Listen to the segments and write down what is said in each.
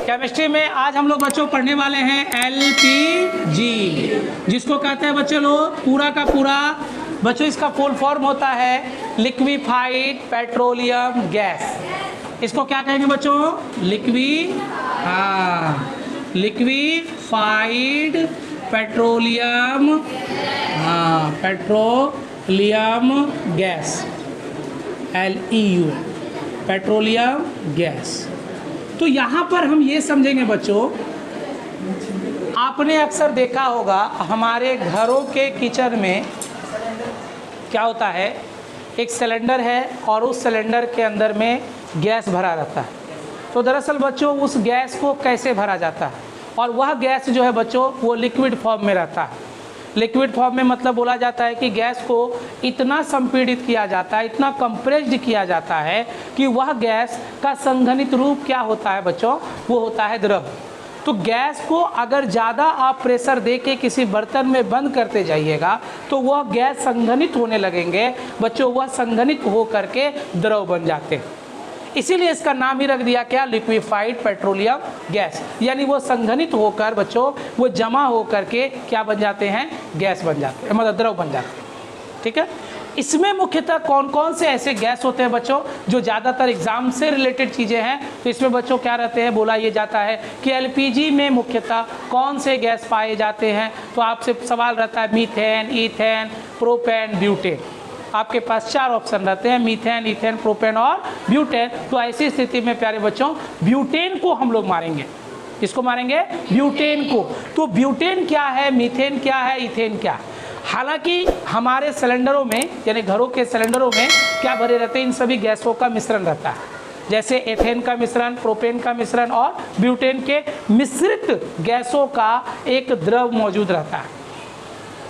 Chemistry में आज हम लोग बच्चों पढ़ने वाले हैं एलपीजी, जिसको कहते हैं बच्चों लोग पूरा का पूरा बच्चों इसका फुल फॉर्म होता है लिक्विफाइड पेट्रोलियम गैस। इसको क्या कहेंगे बच्चों? Liquefied petroleum petroleum gas, LEU, petroleum gas. तो यहाँ पर हम ये समझेंगे बच्चों, आपने अक्सर देखा होगा हमारे घरों के किचन में क्या होता है, एक सिलेंडर है और उस सिलेंडर के अंदर में गैस भरा रहता है। तो दरअसल बच्चों उस गैस को कैसे भरा जाता है, और वह गैस जो है बच्चों वो लिक्विड फॉर्म में रहता है। लिक्विड फॉर्म में मतलब बोला जाता है कि गैस को इतना संपीड़ित किया जाता है, इतना कंप्रेस्ड किया जाता है कि वह गैस का संघनित रूप क्या होता है बच्चों, वो होता है द्रव। तो गैस को अगर ज़्यादा आप प्रेशर दे के किसी बर्तन में बंद करते जाइएगा तो वह गैस संघनित होने लगेंगे बच्चों, वह संघनित हो करके द्रव बन जाते हैं। इसीलिए इसका नाम ही रख दिया क्या, लिक्विफाइड पेट्रोलियम गैस। यानी वो संघनित होकर बच्चों वो जमा हो करके क्या बन जाते हैं, गैस बन जाते हैं, मतलब द्रव बन जाते हैं। ठीक है, इसमें मुख्यतः कौन कौन से ऐसे गैस होते हैं बच्चों जो ज़्यादातर एग्जाम से रिलेटेड चीज़ें हैं। तो इसमें बच्चों क्या रहते हैं, बोला ये जाता है कि एलपीजी में मुख्यतः कौन से गैस पाए जाते हैं। तो आपसे सवाल रहता है मीथेन, ईथेन, प्रोपेन, ब्यूटेन। आपके पास 4 ऑप्शन रहते हैं, मीथेन, ईथेन, प्रोपेन और ब्यूटेन। तो ऐसी स्थिति में प्यारे बच्चों ब्यूटेन को हम लोग मारेंगे। किसको मारेंगे? ब्यूटेन को। तो ब्यूटेन क्या है, मीथेन क्या है, ईथेन क्या है? हालांकि हमारे सिलेंडरों में यानी घरों के सिलेंडरों में क्या भरे रहते हैं, इन सभी गैसों का मिश्रण रहता है। जैसे एथेन का मिश्रण, प्रोपेन का मिश्रण और ब्यूटेन के मिश्रित गैसों का एक द्रव मौजूद रहता है,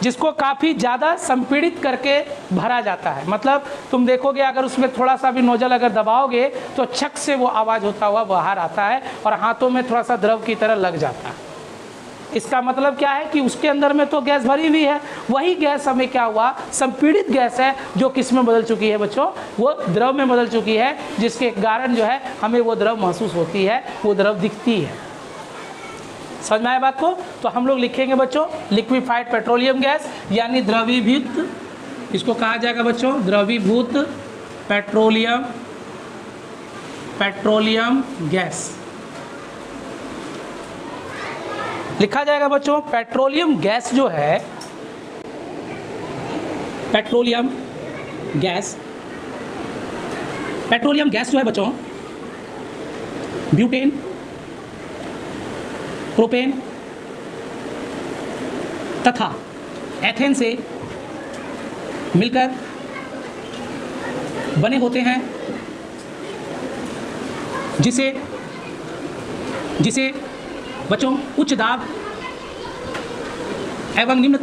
जिसको काफ़ी ज़्यादा संपीड़ित करके भरा जाता है। मतलब तुम देखोगे अगर उसमें थोड़ा सा भी नोजल अगर दबाओगे तो छक से वो आवाज़ होता हुआ बाहर आता है और हाथों में थोड़ा सा द्रव की तरह लग जाता है। इसका मतलब क्या है कि उसके अंदर में तो गैस भरी हुई है, वही गैस हमें क्या हुआ, संपीड़ित गैस है जो किस में बदल चुकी है बच्चों, वो द्रव में बदल चुकी है, जिसके कारण जो है हमें वो द्रव महसूस होती है, वो द्रव दिखती है। समझ में आया बात को? तो हम लोग लिखेंगे बच्चों लिक्विफाइड पेट्रोलियम गैस यानी द्रवीभूत, इसको कहा जाएगा बच्चों द्रवीभूत पेट्रोलियम गैस लिखा जाएगा बच्चों। पेट्रोलियम गैस जो है, पेट्रोलियम गैस जो है बच्चों ब्यूटेन, प्रोपेन तथा एथेन से मिलकर बने होते हैं, जिसे बच्चों उच्च दाब एवं निम्न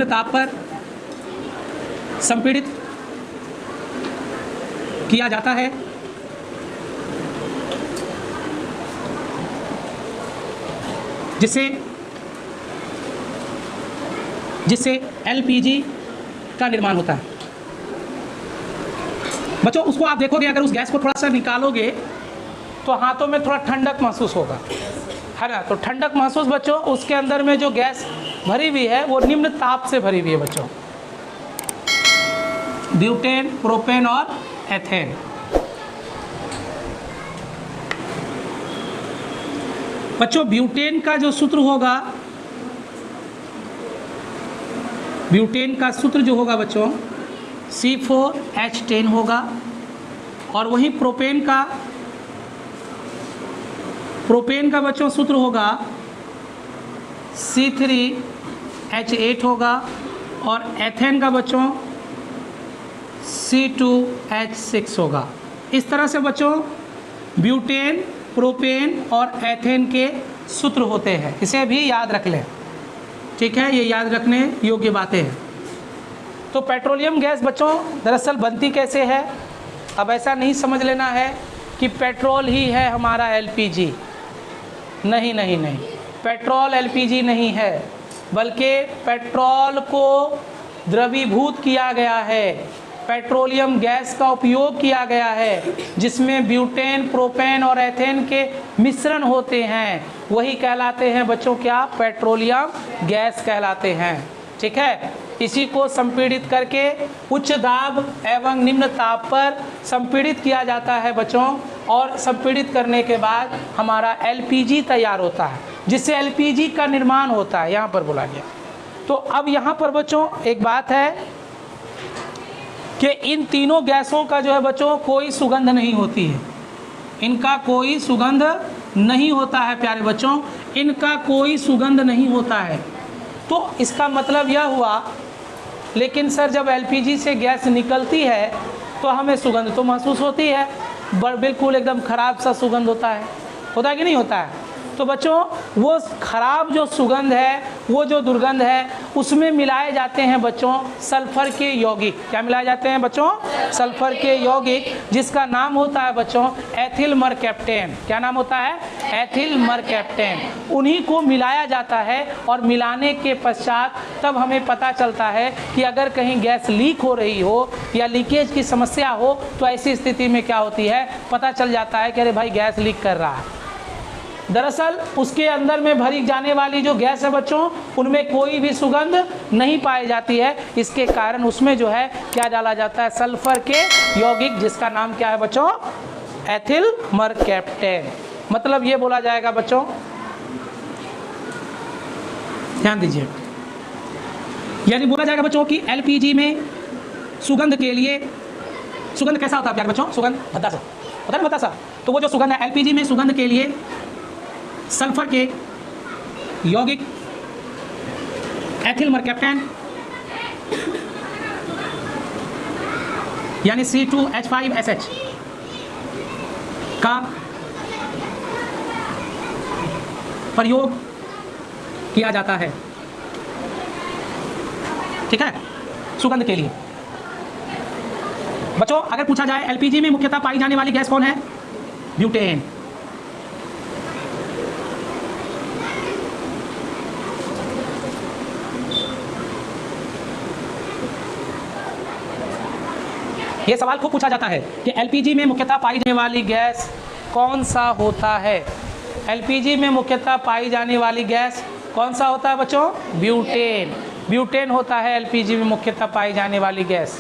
ताप पर संपीड़ित किया जाता है, जिससे LPG का निर्माण होता है। बच्चों उसको आप देखोगे अगर उस गैस को थोड़ा सा निकालोगे तो हाथों में थोड़ा ठंडक महसूस होगा, है ना। तो ठंडक महसूस बच्चों, उसके अंदर में जो गैस भरी हुई है वो निम्न ताप से भरी हुई है बच्चों, ब्यूटेन, प्रोपेन और एथेन। बच्चों ब्यूटेन का जो सूत्र होगा, ब्यूटेन का सूत्र जो होगा बच्चों C4H10 होगा, और वही प्रोपेन का बच्चों सूत्र होगा C3H8 होगा, और एथेन का बच्चों C2H6 होगा। इस तरह से बच्चों ब्यूटेन, प्रोपेन और एथेन के सूत्र होते हैं, इसे भी याद रख लें। ठीक है, ये याद रखने योग्य बातें हैं। तो पेट्रोलियम गैस बच्चों दरअसल बनती कैसे है, अब ऐसा नहीं समझ लेना है कि पेट्रोल ही है हमारा LPG। नहीं, पेट्रोल LPG नहीं है, बल्कि पेट्रोल को द्रवीभूत किया गया है। पेट्रोलियम गैस का उपयोग किया गया है, जिसमें ब्यूटेन, प्रोपेन और एथेन के मिश्रण होते हैं, वही कहलाते हैं बच्चों क्या? पेट्रोलियम गैस कहलाते हैं। ठीक है, इसी को संपीड़ित करके उच्च दाब एवं निम्न ताप पर संपीड़ित किया जाता है बच्चों, और संपीड़ित करने के बाद हमारा एलपीजी तैयार होता है, जिससे एलपीजी का निर्माण होता है, यहाँ पर बोला गया। तो अब यहाँ पर बच्चों एक बात है कि इन तीनों गैसों का जो है बच्चों कोई सुगंध नहीं होती है, इनका कोई सुगंध नहीं होता है प्यारे बच्चों, इनका कोई सुगंध नहीं होता है। तो इसका मतलब यह हुआ, लेकिन सर जब एलपीजी से गैस निकलती है तो हमें सुगंध तो महसूस होती है, बिल्कुल एकदम ख़राब सा सुगंध होता है कि नहीं होता है? तो बच्चों वो ख़राब जो सुगंध है, वो जो दुर्गंध है, उसमें मिलाए जाते हैं बच्चों सल्फ़र के यौगिक। क्या मिलाए जाते हैं बच्चों? सल्फ़र के यौगिक, जिसका नाम होता है बच्चों एथिल मरकैप्टेन। क्या नाम होता है? एथिल मरकैप्टेन। उन्हीं को मिलाया जाता है, और मिलाने के पश्चात तब हमें पता चलता है कि अगर कहीं गैस लीक हो रही हो या लीकेज की समस्या हो, तो ऐसी स्थिति में क्या होती है, पता चल जाता है कि अरे भाई गैस लीक कर रहा है। दरअसल उसके अंदर में भरी जाने वाली जो गैस है बच्चों, उनमें कोई भी सुगंध नहीं पाई जाती है, इसके कारण उसमें जो है क्या डाला जाता है? सल्फर के यौगिक, जिसका नाम क्या है बच्चों? एथिल मरकैप्टेन। मतलब ये बोला जाएगा बच्चों, ध्यान दीजिए, यानी बोला जाएगा बच्चों कि एलपीजी में सुगंध के लिए, सुगंध कैसा होता है प्यारे बच्चों? सुगंध भद्दा सा होता है, भद्दा सा। तो वो जो सुगंध है एलपीजी में, सुगंध के लिए सल्फर के यौगिक एथिल मरकैप्टेन यानी C2H5SH का प्रयोग किया जाता है। ठीक है, सुगंध के लिए। बच्चों अगर पूछा जाए एलपीजी में मुख्यतः पाई जाने वाली गैस कौन है? ब्यूटेन। ये सवाल खूब पूछा जाता है कि एलपीजी में मुख्यतः पाई जाने वाली गैस कौन सा होता है? एलपीजी में मुख्यतः पाई जाने वाली गैस कौन सा होता है बच्चों? ब्यूटेन। ब्यूटेन होता है एलपीजी में मुख्यतः पाई जाने वाली गैस।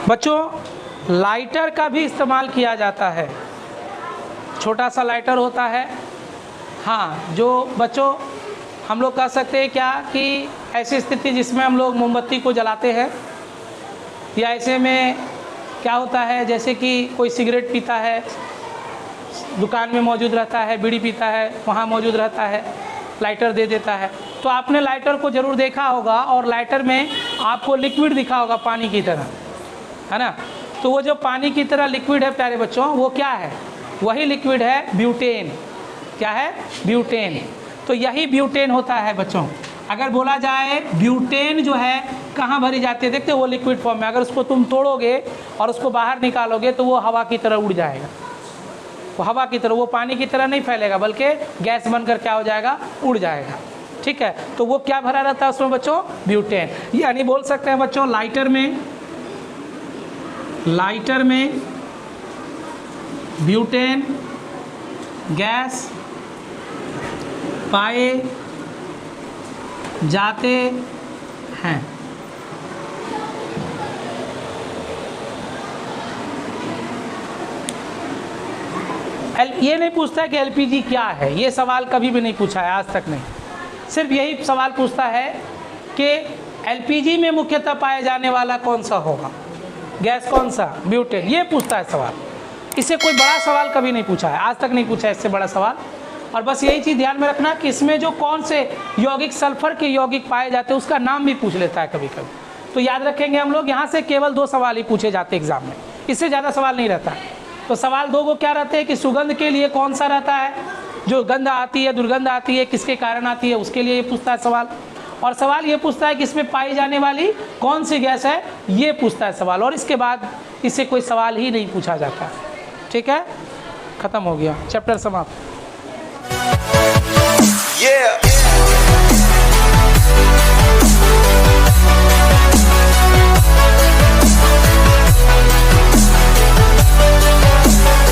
बच्चों लाइटर का भी इस्तेमाल किया जाता है, छोटा सा लाइटर होता है। हाँ, जो बच्चों हम लोग कह सकते हैं क्या कि ऐसी स्थिति जिसमें हम लोग मोमबत्ती को जलाते हैं, या ऐसे में क्या होता है जैसे कि कोई सिगरेट पीता है, दुकान में मौजूद रहता है, बीड़ी पीता है, वहाँ मौजूद रहता है, लाइटर दे देता है। तो आपने लाइटर को ज़रूर देखा होगा, और लाइटर में आपको लिक्विड दिखा होगा पानी की तरह, है ना? तो वो जो पानी की तरह लिक्विड है प्यारे बच्चों, वो क्या है? वही लिक्विड है ब्यूटेन। क्या है? ब्यूटेन। तो यही ब्यूटेन होता है बच्चों। अगर बोला जाए ब्यूटेन जो है कहाँ भरी जाती है, देखते हो वो लिक्विड फॉर्म में, अगर उसको तुम तोड़ोगे और उसको बाहर निकालोगे तो वो हवा की तरह उड़ जाएगा। वो हवा की तरह, वो पानी की तरह नहीं फैलेगा, बल्कि गैस बनकर क्या हो जाएगा? उड़ जाएगा। ठीक है, तो वो क्या भरा रहता है उसमें बच्चों? ब्यूटेन। यानी बोल सकते हैं बच्चों लाइटर में ब्यूटेन गैस पाए जाते हैं। ये नहीं पूछता है कि एलपीजी क्या है, ये सवाल कभी भी नहीं पूछा है आज तक नहीं। सिर्फ यही सवाल पूछता है कि एलपीजी में मुख्यतः पाया जाने वाला कौन सा होगा, गैस कौन सा? ब्यूटेन। ये पूछता है सवाल, इससे कोई बड़ा सवाल कभी नहीं पूछा है, आज तक नहीं पूछा है इससे बड़ा सवाल। और बस यही चीज़ ध्यान में रखना कि इसमें जो कौन से यौगिक, सल्फर के यौगिक पाए जाते हैं, उसका नाम भी पूछ लेता है कभी कभी। तो याद रखेंगे हम लोग, यहाँ से केवल 2 सवाल ही पूछे जाते हैं एग्जाम में, इससे ज़्यादा सवाल नहीं रहता। तो सवाल 2 को क्या रहते हैं कि सुगंध के लिए कौन सा रहता है, जो गंध आती है, दुर्गंध आती है, किसके कारण आती है, उसके लिए ये पूछता है सवाल। और सवाल ये पूछता है कि इसमें पाई जाने वाली कौन सी गैस है, ये पूछता है सवाल। और इसके बाद इससे कोई सवाल ही नहीं पूछा जाता। ठीक है, ख़त्म हो गया चैप्टर समाप्त। Yeah.